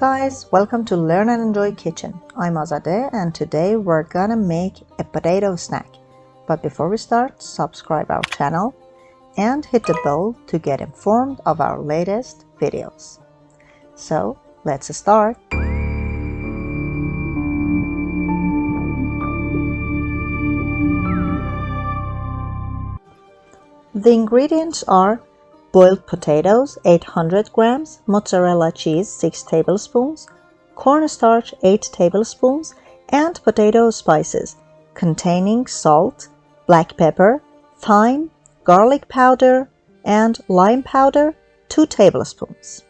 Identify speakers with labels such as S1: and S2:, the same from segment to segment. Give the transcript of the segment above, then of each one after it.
S1: guys, welcome to Learn and Enjoy Kitchen. I'm Azadeh and today we're gonna make a potato snack. But before we start, subscribe our channel and hit the bell to get informed of our latest videos. So let's start. The ingredients are boiled potatoes 800 grams, mozzarella cheese 6 tablespoons, cornstarch 8 tablespoons, and potato spices containing salt, black pepper, thyme, garlic powder, and lime powder 2 tablespoons.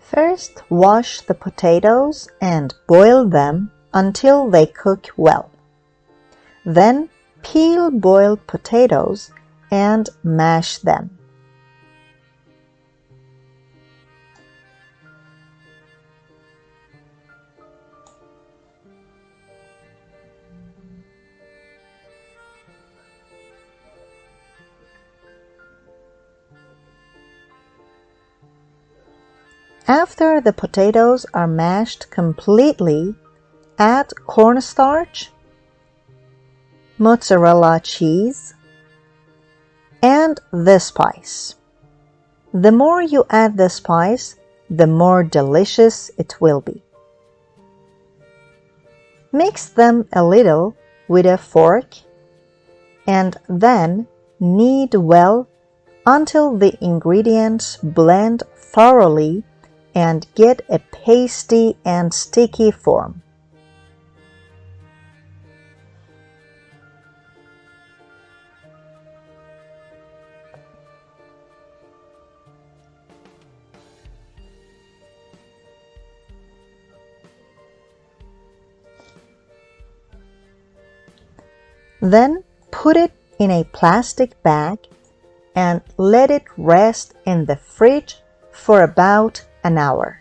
S1: First, wash the potatoes and boil them until they cook well. Then peel boiled potatoes and mash them. After the potatoes are mashed completely, add cornstarch, mozzarella cheese, and the spice. The more you add the spice, the more delicious it will be. Mix them a little with a fork and then knead well until the ingredients blend thoroughly and get a pasty and sticky form. Then put it in a plastic bag and let it rest in the fridge for about an hour.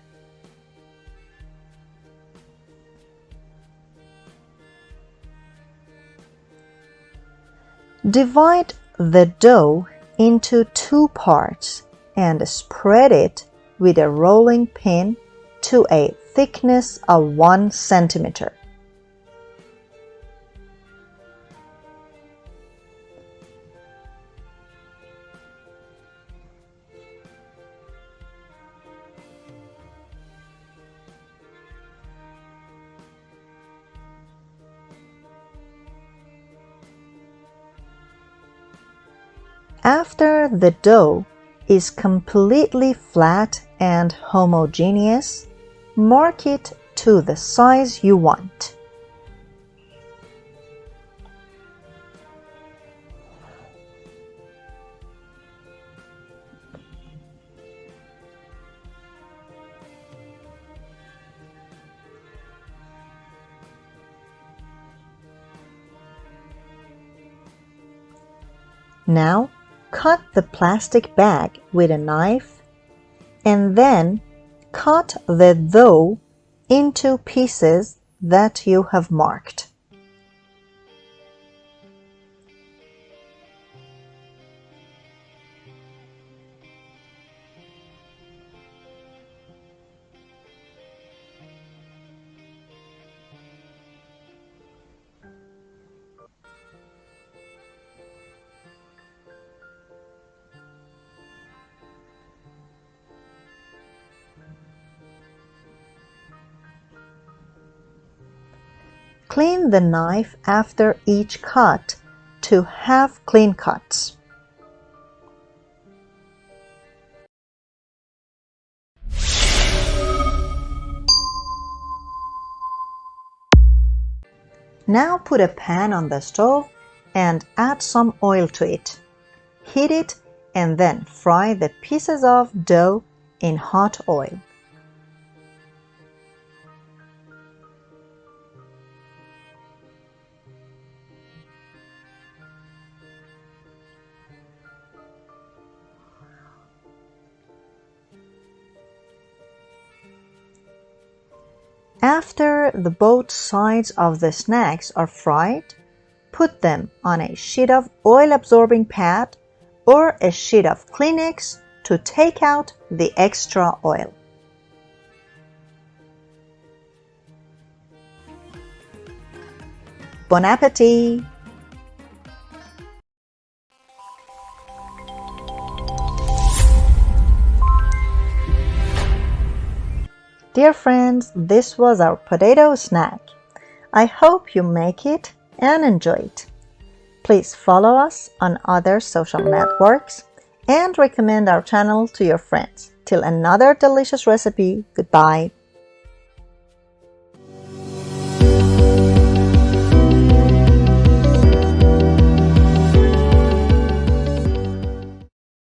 S1: Divide the dough into 2 parts and spread it with a rolling pin to a thickness of 1 centimeter. After the dough is completely flat and homogeneous, mark it to the size you want. Now, cut the plastic bag with a knife and then cut the dough into pieces that you have marked. Clean the knife after each cut to have clean cuts. Now put a pan on the stove and add some oil to it. Heat it and then fry the pieces of dough in hot oil. After both sides of the snacks are fried, put them on a sheet of oil-absorbing pad or a sheet of Kleenex to take out the extra oil. Bon appétit! Dear friends, this was our potato snack. I hope you make it and enjoy it. Please follow us on other social networks and recommend our channel to your friends. Till another delicious recipe, goodbye.